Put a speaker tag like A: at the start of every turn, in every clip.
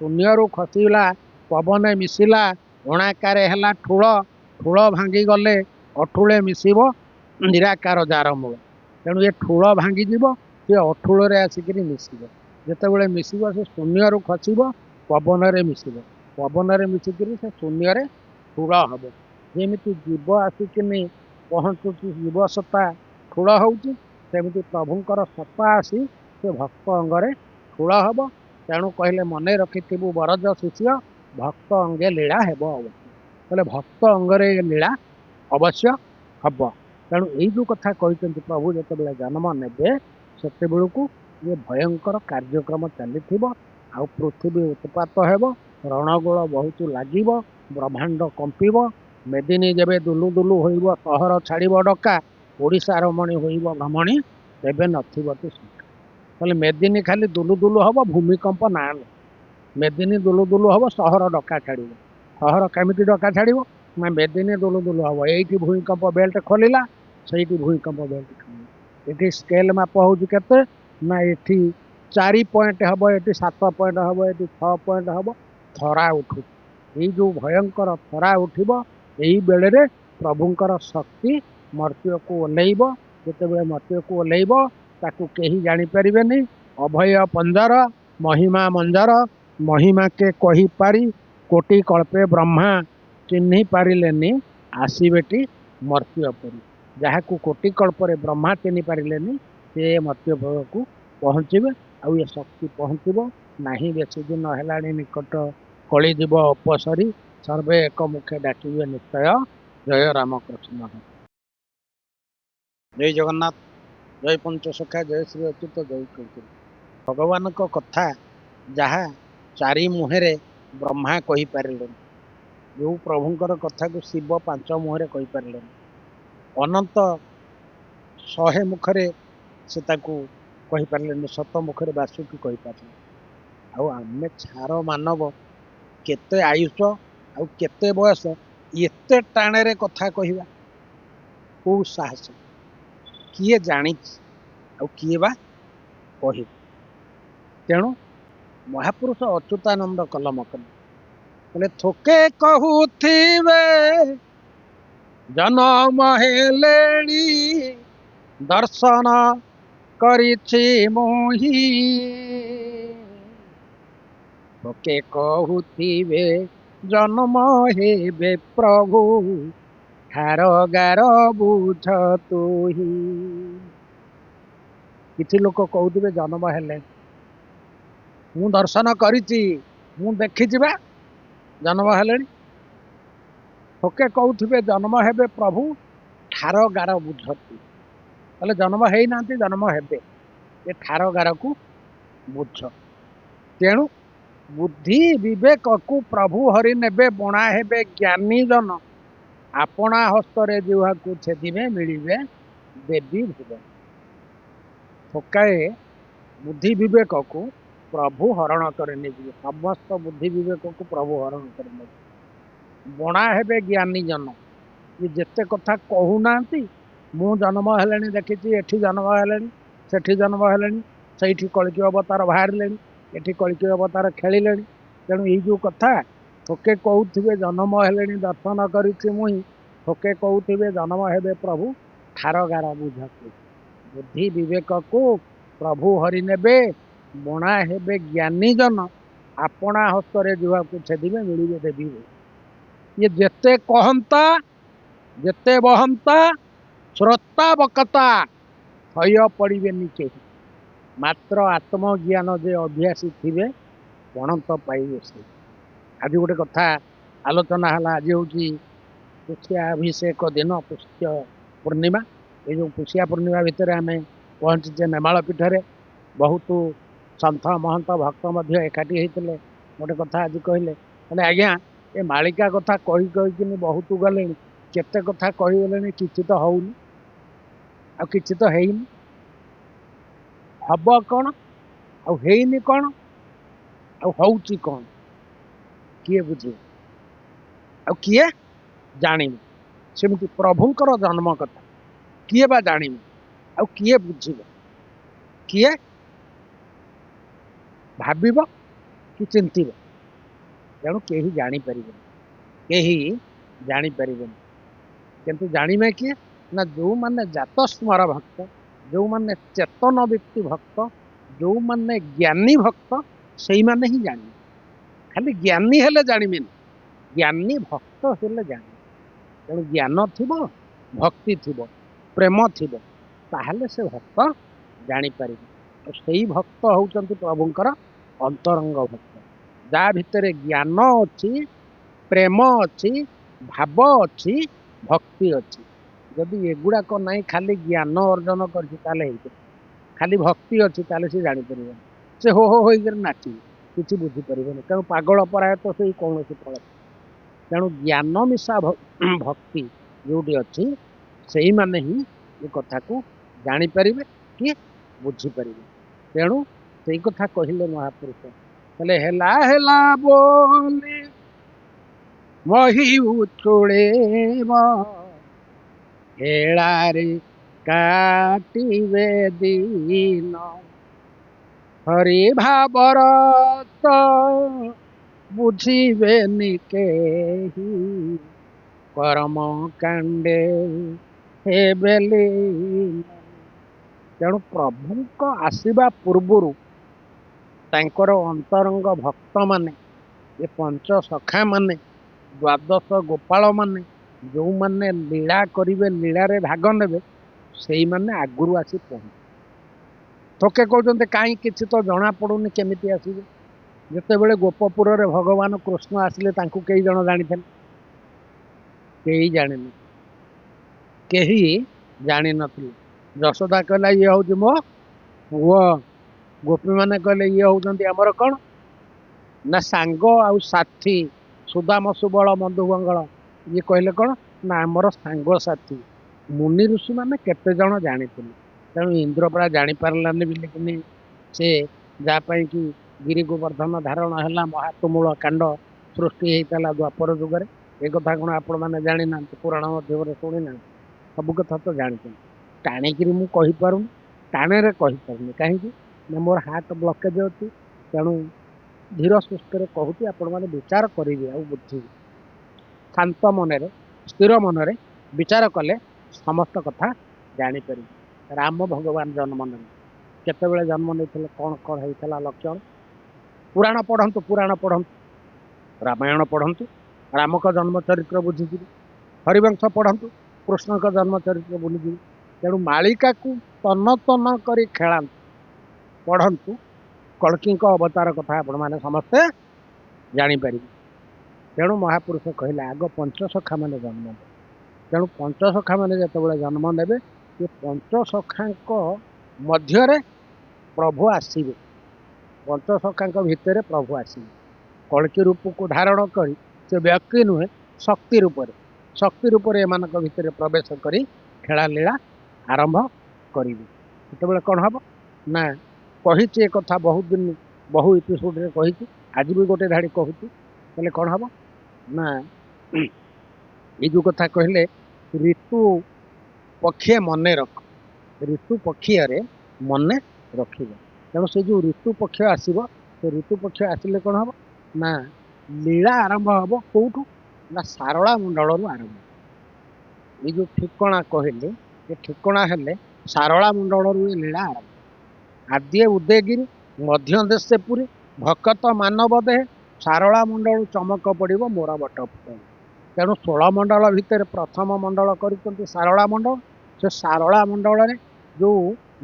A: शून्यरू खसला पवन मिशिला अणाकार है ठूल ठूल भांगी गले अठूले मिशिब निराकार जार मूल तेणु ये ठूल भांगीज सी अठूल आसिक मिशिब जिते मिशिब से शून्यरू खसब पवन में मिशिब पवन में मिसिक से शून्य ठूल हम जमी जीव आसिक पहुँचुची जीव सत्ता ठूल होमती प्रभुंर सत्ता आसी से भक्त अंगरे ठूल हम तेणु कहले मन रखिथु बरज शिष्य भक्त अंगे लीला हेब अवश्य कहले भक्त अंगरे लीला अवश्य हम तेणु यू कथा कहते प्रभु जो जन्म ने से ये भयंकर कार्यक्रम चली आ पृथ्वी उत्पात हेब रणगोल बहुत लगे ब्रह्मांड कंपिब मेदिनी जब दुलु दुलु हो सहर छाड़ डका ओडार मणि हो भ्रमणी तेबे नथी कहले मेदिनी खाली दुलु दुलु हम भूमिकंप ना मेदिनी दुलु दुलु हम सहर डका छाड़ सहर केमी डका छाड़ ना मेदिनी दुलु दुलु हम ये भूमिकंप बेल्ट खोलला से भूमिकंप बेल्ट खोल ये स्केल माप हो ना ये 4 पॉइंट हम ये 7 पॉइंट हम ये 6 पॉइंट हम थरा उठू ये जो भयंकर थरा उठब यही बेले प्रभुंर शक्ति मर्त्य को ओह्लैब जिते मर्त्य को ओह्लैब ताकू कहीं जापर अभय पंजर महिमा मंजर महिमा के कही पारी कोटि कल्पे ब्रह्मा चिन्ह पारे आसबेटी मर्त्यपुरी जहाँ को कोटि कल्पे ब्रह्मा चिन्ह पारे से मर्त्यपुर को पहुँचे आउ ये शक्ति पहुँचब ना बेसी दिन है निकट कलिजीव उपसरी सर्वे एक मुखे डाकिबे निश्चय जय रामकृष्ण जय जगन्नाथ जय पंचसखा जय श्री अच्युत जय कृष्ण भगवान को कथा जहाँ चारि मुहरे ब्रह्मा कही पारे जो प्रभुंर कथा को शिव 5 मुहरे कही पारे अनंत 100 मुखरे से कही पारे 7 मुखरे बासुकी कही पारे आमे छार मानव केते आयुष आउ केते बयस एते टाणे कथा कहवा को साहस किए जानी किए बा कह तेणु महापुरुष अच्युतानंद कलम कले थोके कहूथिबे जन्म हेलेणी दर्शन करिछि मोही थोके कहूथिबे जन्म हेबे प्रभु ठार गार बुझ तुही किछि लोक कहूथिबे जन्म हेले मु दर्शन करिछि मु देखिछि बा जन्म हेलेनी थोके कहूथिबे जन्म हेबे प्रभु ठार गार बुझतु कहले जन्म हेई नांती जन्म हेबे ये ठार गार को बुझ तेणु बुद्धि विवेक को प्रभु हरि नेबे बणा हेबे ज्ञानी जन आपणा हस्तरे जिहा को छेदिबे मिलिबे देवी भुवन थोकाए बुद्धि विवेक को प्रभु हरण करे नेबे समस्त बुद्धि विवेक को प्रभु हरण करे नेबे बणा हेबे ज्ञानी जन ये जेते कथा कहूनांती मु जन्म हेलेनी देखिछि एठी जन्म हेलेनी सेठी जन्म हेलेनी सेठी कलिकी अवतार बाहरलेनी एठी कलिकी अवतार खेलिलेनी तेणु ये जो कथा थोके कहूथिबे जन्म हेलेनी दर्शन करिछि मुई थोके कहूथिबे जन्म हेबे प्रभु ठार गार बुझतु बुद्धि विवेक को प्रभु हरि नेबे बणा हेबे ज्ञानी जन आपणा हस्तरे जुहा को छेदिबे मिलिबे देवी ये जेते कहंता जेते बहंता श्रोता बकता हय पड़े नीचे मात्र आत्मज्ञान जे अभ्यासी थे पणत पाइबे से आज गोटे कथा आलोचना है आज हूँ पुष्याभिषेक दिन पुष्य पूर्णिमा ये जो पुष्या पूर्णिमा भितर आम पहुँचे नेमाल पीठरे बहुत सन्थ महंत भक्त एकाठी होते गोटे कथा आज कहले आज्ञा ये मालिका कथा कही कहीकि बहुत गले केते कथा कहीगले किसी तो होनी आ किसी तो हैनी हब कौन आईनी कौन आउची कौन किए बुझे आ किए जान सेमती प्रभुंकर जन्म कथा किए बा जान आ किए बुझ किए भाव कि चिंतब ତେଣୁ କେହି ଜାଣିପାରିବେନି, କେହି ଜାଣିପାରିବେନି। କିନ୍ତୁ ଜାଣିବେ କିଏ? ନା ଯୋଉମାନେ ଜାତ ସ୍ମର ଭକ୍ତ, ଯୋଉମାନେ ଚେତନ ବ୍ୟକ୍ତି ଭକ୍ତ, ଯୋଉମାନେ ଜ୍ଞାନୀ ଭକ୍ତ, ସେଇମାନେ ହିଁ ଜାଣିବେ। ଖାଲି ଜ୍ଞାନୀ ହେଲେ ଜାଣିବେନି, ଜ୍ଞାନୀ ଭକ୍ତ ହେଲେ ଜାଣିବେ। ତେଣୁ ଜ୍ଞାନ ଥିବ, ଭକ୍ତି ଥିବ, ପ୍ରେମ ଥିବ, ତାହେଲେ ସେ ଭକ୍ତ ଜାଣିପାରିବେ। ଆଉ ସେଇ ଭକ୍ତ ହଉଛନ୍ତି ପ୍ରଭୁଙ୍କର ଅନ୍ତରଙ୍ଗ ଭକ୍ତ, ଯାହା ଭିତରେ ଜ୍ଞାନ ଅଛି, ପ୍ରେମ ଅଛି, ଭାବ ଅଛି, ଭକ୍ତି ଅଛି। ଯଦି ଏଗୁଡାକ ନାହିଁ, ଖାଲି ଜ୍ଞାନ ଅର୍ଜନ କରିଛି ତାହେଲେ ହେଇପାରିବ। ଖାଲି ଭକ୍ତି ଅଛି ତାହେଲେ ସେ ଜାଣିପାରିବନି। ସେ ହୋ ହୋ ହୋଇକରି ନାଚିବ, କିଛି ବୁଝିପାରିବନି। ତେଣୁ ପାଗଳ ପରାୟତ ସେଇ କୌଣସି ଫଳ। ତେଣୁ ଜ୍ଞାନ ମିଶା ଭକ୍ତି ଯୋଉଠି ଅଛି, ସେଇମାନେ ହିଁ ଏ କଥାକୁ ଜାଣିପାରିବେ କି ବୁଝିପାରିବେ। ତେଣୁ ସେଇ କଥା କହିଲେ ମହାପୁରୁଷ, ହେଲେ ହେଲା ହେଲା ବୋଲି ମହି ଉଛୁଳେବ, ହେଳାରେ କାଟିବେ ଦିନ, ହରି ଭାବର ତ ବୁଝିବେନି କେହି, କର୍ମ କାଣ୍ଡେ ହେବେ ଲୀନ। ତେଣୁ ପ୍ରଭୁଙ୍କ ଆସିବା ପୂର୍ବରୁ ତାଙ୍କର ଅନ୍ତରଙ୍ଗ ଭକ୍ତମାନେ, ଏ ପଞ୍ଚ ସଖା ମାନେ, ଦ୍ୱାଦଶ ଗୋପାଳ ମାନେ, ଯୋଉମାନେ ଲୀଳା କରିବେ, ଲୀଳାରେ ଭାଗ ନେବେ, ସେଇମାନେ ଆଗରୁ ଆସି ପହଞ୍ଚେ। ଥୋକେ କହୁଛନ୍ତି କାହିଁ କିଛି ତ ଜଣା ପଡୁନି କେମିତି ଆସିବେ। ଯେତେବେଳେ ଗୋପପୁରରେ ଭଗବାନ କୃଷ୍ଣ ଆସିଲେ ତାଙ୍କୁ କେଇ ଜଣ ଜାଣିଥିଲେ? କେହି ଜାଣିନି, କେହି ଜାଣିନଥିଲେ। ଯଶୋଦା କହିଲା ଇଏ ହଉଛି ମୋ ପୁଅ। ଗୋପୀ ମାନେ କହିଲେ ଇଏ ହଉଛନ୍ତି ଆମର କଣ ନା ସାଙ୍ଗ ଆଉ ସାଥୀ, ସୁଦାମ ସୁବଳ ବନ୍ଧୁ ବଙ୍ଗଳ। ଇଏ କହିଲେ କଣ ନା ଆମର ସାଙ୍ଗସାଥି। ମୁନି ଋଷି ମାନେ କେତେ ଜଣ ଜାଣିଥିଲେ। ତେଣୁ ଇନ୍ଦ୍ରପରା ଜାଣିପାରିଲାନି ବୋଲିକିନି ସେ ଯାହା ପାଇଁ କି ଗିରି ଗୋବର୍ଦ୍ଧନ ଧାରଣ ହେଲା, ମହାତୁମୂଳ କାଣ୍ଡ ସୃଷ୍ଟି ହେଇଥିଲା ଦ୍ୱାପର ଯୁଗରେ। ଏ କଥା କଣ ଆପଣ ମାନେ ଜାଣିନାହାନ୍ତି? ପୁରାଣ ମାଧ୍ୟମରେ ଶୁଣିନାହାନ୍ତି? ସବୁ କଥା ତ ଜାଣିଛନ୍ତି। ଟାଣିକିରି ମୁଁ କହିପାରୁନି, ଟାଣେରେ କହିପାରୁନି। କାହିଁକି ନା ମୋର ହାର୍ଟ ବ୍ଲକେଜ ଅଛି। ତେଣୁ ଧୀର ସୁସ୍ଥରେ କହୁଛି, ଆପଣମାନେ ବିଚାର କରିବେ ଆଉ ବୁଝିବେ। ଶାନ୍ତ ମନରେ, ସ୍ଥିର ମନରେ ବିଚାର କଲେ ସମସ୍ତ କଥା ଜାଣିପାରିବେ। ରାମ ଭଗବାନ ଜନ୍ମ ନେଲେ, କେତେବେଳେ ଜନ୍ମ ନେଇଥିଲେ, କଣ କଣ ହେଇଥିଲା ଲକ୍ଷଣ? ପୁରାଣ ପଢନ୍ତୁ, ପୁରାଣ ପଢନ୍ତୁ, ରାମାୟଣ ପଢନ୍ତୁ, ରାମଙ୍କ ଜନ୍ମ ଚରିତ୍ର ବୁଝିଯିବେ। ହରିବଂଶ ପଢନ୍ତୁ, କୃଷ୍ଣଙ୍କ ଜନ୍ମ ଚରିତ୍ର ବୁଝିଯିବେ। ତେଣୁ ମାଳିକାକୁ ତନ ତନ କରି ଖେଳାନ୍ତୁ, ପଢନ୍ତୁ, କଳ୍କୀଙ୍କ ଅବତାର କଥା ଆପଣମାନେ ସମସ୍ତେ ଜାଣିପାରିବେ। ତେଣୁ ମହାପୁରୁଷ କହିଲେ ଆଗ ପଞ୍ଚସଖା ମାନେ ଜନ୍ମ ନେବେ। ତେଣୁ ପଞ୍ଚସଖା ମାନେ ଯେତେବେଳେ ଜନ୍ମ ନେବେ, ଏ ପଞ୍ଚସଖାଙ୍କ ମଧ୍ୟରେ ପ୍ରଭୁ ଆସିବେ। ପଞ୍ଚସଖାଙ୍କ ଭିତରେ ପ୍ରଭୁ ଆସିବେ କଳ୍କୀ ରୂପକୁ ଧାରଣ କରି। ସେ ବ୍ୟକ୍ତି ନୁହେଁ, ଶକ୍ତି ରୂପରେ, ଶକ୍ତି ରୂପରେ ଏମାନଙ୍କ ଭିତରେ ପ୍ରବେଶ କରି ଖେଳା ଲୀଳା ଆରମ୍ଭ କରିବେ। ସେତେବେଳେ କଣ ହବ ନା, କହିଛି ଏ କଥା ବହୁତ ଦିନ, ବହୁ ଏପିସୋଡରେ କହିଛି, ଆଜି ବି ଗୋଟେ ଧାଡି କହୁଛି। ହେଲେ କଣ ହବ ନା, ଏଇ ଯୋଉ କଥା କହିଲେ ଋତୁ ପକ୍ଷିଏ ମନେ ରଖ, ଋତୁ ପକ୍ଷିଆରେ ମନେ ରଖିବ। ତେଣୁ ସେ ଯୋଉ ଋତୁ ପକ୍ଷ ଆସିବ, ସେ ଋତୁ ପକ୍ଷ ଆସିଲେ କଣ ହବ ନା, ଲୀଳା ଆରମ୍ଭ ହବ। କୋଉଠୁ ନା ସାରଳା ମଣ୍ଡଳରୁ ଆରମ୍ଭ। ଏଇ ଯୋଉ ଠିକଣା କହିଲେ, ଏ ଠିକଣା ହେଲେ ସାରଳା ମଣ୍ଡଳରୁ ଏ ଲୀଳା ଆରମ୍ଭ। ଆଦ୍ୟ ଉଦୟଗିରି, ମଧ୍ୟ ଦେଶେ ପୁରୀ, ଭକତ ମାନବ ଦେହେ, ସାରଳା ମଣ୍ଡଳରୁ ଚମକ ପଡିବ ମୋର ବଟ ଫୁଟ। ତେଣୁ 16 ମଣ୍ଡଳ ଭିତରେ ପ୍ରଥମ ମଣ୍ଡଳ କରିଛନ୍ତି ସାରଳା ମଣ୍ଡଳ। ସେ ସାରଳା ମଣ୍ଡଳରେ ଯୋଉ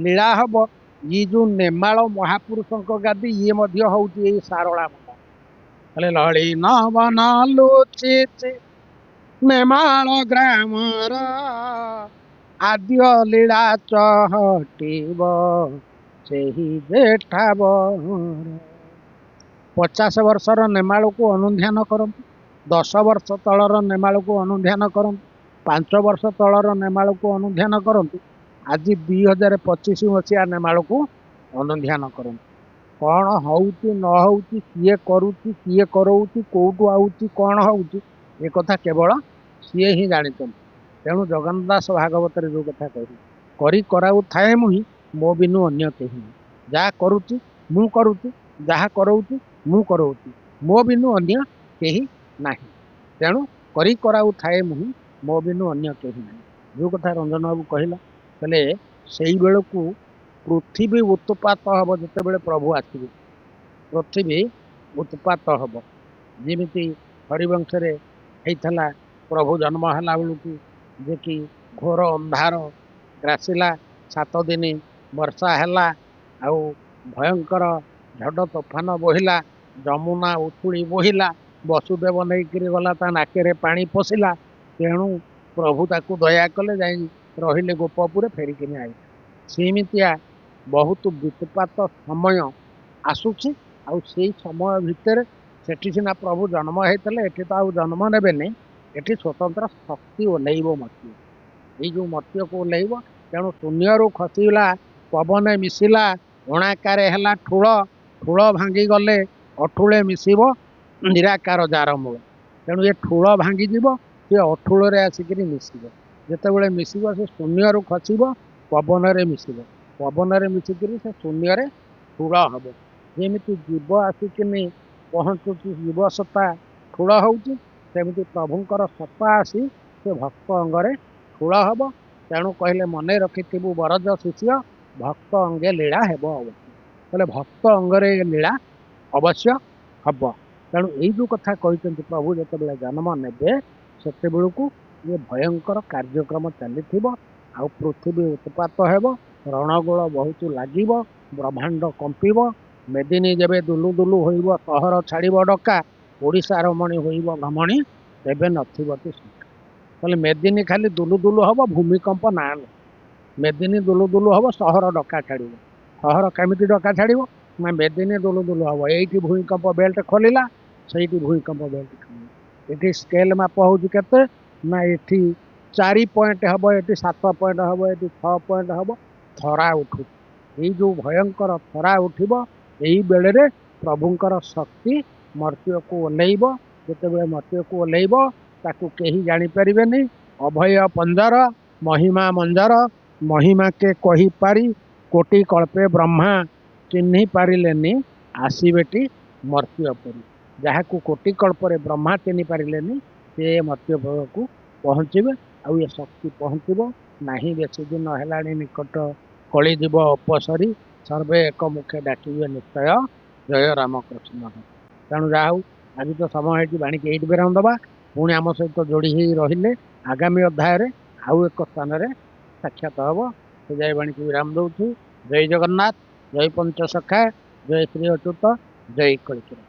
A: ଲୀଳା ହବ, ଇଏ ଯୋଉ ନେମାଳ ମହାପୁରୁଷଙ୍କ ଗାଦି, ଇଏ ମଧ୍ୟ ହଉଛି ଏଇ ସାରଳା ମଣ୍ଡଳ। ହେଲେ ଲଳି ନବନ ଲୁଚିଛି ନେମାଳ ଗ୍ରାମର, ଆଦ୍ୟ ଲୀଳା ଚହଟିବ ସେହି ଜେଠାବ। 50 ବର୍ଷର ନେମାଳକୁ ଅନୁଧ୍ୟାନ କରନ୍ତୁ, 10 ବର୍ଷ ତଳର ନେମାଳକୁ ଅନୁଧ୍ୟାନ କରନ୍ତୁ, 5 ବର୍ଷ ତଳର ନେମାଳକୁ ଅନୁଧ୍ୟାନ କରନ୍ତୁ, ଆଜି 2025 ମସିହା ନେମାଳକୁ ଅନୁଧ୍ୟାନ କରନ୍ତୁ। କଣ ହଉଛି ନ ହଉଛି, କିଏ କରୁଛି, କିଏ କରଉଛି, କୋଉଠୁ ଆଉଛି, କଣ ହଉଛି, ଏ କଥା କେବଳ ସିଏ ହିଁ ଜାଣିଛନ୍ତି। ତେଣୁ ଜଗନ୍ନାଥ ଦାସ ଭାଗବତରେ ଯୋଉ କଥା କହିଲେ, କରି କରାଉଥାଏ ମୁହିଁ, ମୋ ବିନୁ ଅନ୍ୟ କେହି ନାହିଁ। ଯାହା କରୁଛି ମୁଁ କରୁଛି, ଯାହା କରଉଛି ମୁଁ କରଉଛି, ମୋ ବିନୁ ଅନ୍ୟ କେହି ନାହିଁ। ତେଣୁ କରି କରାଉ ଥାଏ ମୁହିଁ ମୋ ବିନୁ ଅନ୍ୟ କେହି ନାହିଁ। ଯେଉଁ କଥା ରଞ୍ଜନ ବାବୁ କହିଲା, କହିଲେ ସେଇ ବେଳକୁ ପୃଥିବୀ ଉତ୍ପାତ ହବ। ଯେତେବେଳେ ପ୍ରଭୁ ଆସିବେ ପୃଥିବୀ ଉତ୍ପାତ ହବ। ଯେମିତି ହରିବଂଶରେ ହେଇଥିଲା, ପ୍ରଭୁ ଜନ୍ମ ହେଲା ବେଳକୁ ଯେ କି ଘୋର ଅନ୍ଧାର ଗ୍ରାସିଲା, 7 ଦିନ ବର୍ଷା ହେଲା, ଆଉ ଭୟଙ୍କର ଝଡ଼ ତୋଫାନ ବୋହିଲା, ଯମୁନା ଉଛୁଳି ବୋହିଲା, ବସୁଦେବ ନେଇକିରି ଗଲା, ତା ନାକରେ ପାଣି ପଶିଲା। ତେଣୁ ପ୍ରଭୁ ତାକୁ ଦୟା କଲେ, ଯାଇ ରହିଲେ ଗୋପପୁରେ, ଫେରିକିନି ଆଇଲେ। ସେମିତିଆ ବହୁତ ବିତ୍ପାତ ସମୟ ଆସୁଛି। ଆଉ ସେଇ ସମୟ ଭିତରେ ସେଠି ସିନା ପ୍ରଭୁ ଜନ୍ମ ହେଇଥିଲେ, ଏଠି ତ ଆଉ ଜନ୍ମ ନେବେନି। ଏଠି ସ୍ୱତନ୍ତ୍ର ଶକ୍ତି ଓହ୍ଲେଇବ ମର୍ତ୍ତ୍ୟ। ଏଇ ଯେଉଁ ମର୍ତ୍ତ୍ୟକୁ ଓହ୍ଲେଇବ, ତେଣୁ ଶୂନ୍ୟରୁ ଖସିଲା ପବନ ମିଶିଲା, ଓଣାକାରେ ହେଲା ଠୁଳ, ଠୁଳ ଭାଙ୍ଗି ଗଲେ ଅଠୁଳେ ମିଶିବ ନିରାକାର ଯାର ମୂଳ। ତେଣୁ ଏ ଠୁଳ ଭାଙ୍ଗିଯିବ, ସେ ଅଠୁଳରେ ଆସିକିରି ମିଶିବ। ଯେତେବେଳେ ମିଶିବ, ସେ ଶୂନ୍ୟରୁ ଖସିବ, ପବନରେ ମିଶିବ। ପବନରେ ମିଶିକିରି ସେ ଶୂନ୍ୟରେ ଠୁଳ ହବ। ଯେମିତି ଜୀବ ଆସିକିନି ପହଞ୍ଚୁଛି, ଜୀବ ସତ୍ତା ଠୁଳ ହଉଛି, ସେମିତି ପ୍ରଭୁଙ୍କର ସତ୍ତା ଆସି ସେ ଭକ୍ତ ଅଙ୍ଗରେ ଠୁଳ ହବ। ତେଣୁ କହିଲେ, ମନେ ରଖିଥିବୁ ବରଜ ଶିଷ୍ୟ, ଭକ୍ତ ଅଙ୍ଗେ ଲୀଳା ହେବ ଅବଶ୍ୟ। କହିଲେ ଭକ୍ତ ଅଙ୍ଗରେ ଲୀଳା ଅବଶ୍ୟ ହବ। ତେଣୁ ଏଇ ଯେଉଁ କଥା କହିଛନ୍ତି, ପ୍ରଭୁ ଯେତେବେଳେ ଜନ୍ମ ନେବେ, ସେତେବେଳକୁ ଇଏ ଭୟଙ୍କର କାର୍ଯ୍ୟକ୍ରମ ଚାଲିଥିବ। ଆଉ ପୃଥିବୀ ଉତ୍ପାତ ହେବ, ରଣଗୋଳ ବହୁତ ଲାଗିବ, ବ୍ରହ୍ମାଣ୍ଡ କମ୍ପିବ। ମେଦିନୀ ଯେବେ ଦୁଲୁ ଦୁଲୁ ହୋଇବ, ସହର ଛାଡ଼ିବ ଡକା, ଓଡ଼ିଶାର ମଣି ହୋଇବ ଭ୍ରମଣୀ, ତେବେ ନଥିବଟି ଶଙ୍କା। କହିଲେ ମେଦିନୀ ଖାଲି ଦୁଲୁ ଦୁଲୁ ହବ, ଭୂମିକମ୍ପ ନା ନୁହେଁ। ମେଦିନୀ ଦୁଲୁ ଦୁଲୁ ହବ, ସହର ଡକା ଛାଡ଼ିବ। ସହର କେମିତି ଡକା ଛାଡ଼ିବ? ନା ମେଦିନୀ ଦୁଲୁ ଦୁଲୁ ହବ। ଏଇଠି ଭୂମିକମ୍ପ ବେଲ୍ଟ ଖୋଲିଲା, ସେଇଠି ଭୂମିକମ୍ପ ବେଲ୍ଟ ଖୋଲିଲା। ଏଠି ସ୍କେଲ ମାପ ହେଉଛି କେତେ? ନା ଏଠି 4 ପଏଣ୍ଟ ହବ, ଏଠି 7 ପଏଣ୍ଟ ହବ, ଏଠି 6 ପଏଣ୍ଟ ହବ। ଥରା ଉଠୁଛି। ଏଇ ଯେଉଁ ଭୟଙ୍କର ଥରା ଉଠିବ, ଏଇ ବେଳରେ ପ୍ରଭୁଙ୍କର ଶକ୍ତି ମର୍ତ୍ତ୍ୟକୁ ଓହ୍ଲେଇବ। ଯେତେବେଳେ ମର୍ତ୍ତ୍ୟକୁ ଓହ୍ଲେଇବ, ତାକୁ କେହି ଜାଣିପାରିବେନି। ଅଭୟ ପଞ୍ଜର ମହିମା ମଞ୍ଜର, ମହିମାକେ କହିପାରି କୋଟି କଳ୍ପେ ବ୍ରହ୍ମା ଚିହ୍ନି ପାରିଲେନି, ଆସିବେଟି ମର୍ତ୍ତ୍ୟ ପରି। ଯାହାକୁ କୋଟି କଳ୍ପରେ ବ୍ରହ୍ମା ଚିହ୍ନି ପାରିଲେନି, ସେ ମର୍ତ୍ତ୍ୟକୁ ପହଞ୍ଚିବେ। ଆଉ ଏ ଶକ୍ତି ପହଞ୍ଚିବ ନାହିଁ। ବେଶୀ ଦିନ ହେଲାଣି ନିକଟ କଳିଯିବ ଅପସରି, ସର୍ବେ ଏକ ମୁଖେ ଡାକିବେ ନିଶ୍ଚୟ, ଜୟ ରାମକୃଷ୍ଣ। ତେଣୁ ଯାହା ହଉ, ଆଜି ତ ସମୟ ହେଇଛି, ବାଣିକି ଏଇଠି ବିରାମ ଦେବା। ପୁଣି ଆମ ସହିତ ଯୋଡ଼ି ହେଇ ରହିଲେ ଆଗାମୀ ଅଧ୍ୟାୟରେ ଆଉ ଏକ ସ୍ଥାନରେ ସାକ୍ଷାତ ହେବ। ସେ ଯାଇ ବାଣିକି ବିରାମ ଦେଉଛି। ଜୟ ଜଗନ୍ନାଥ, ଜୟ ପଞ୍ଚସଖା, ଜୟ ଶ୍ରୀ ଅଚ୍ୟୁତ, ଜୟ କଳିଚୁର।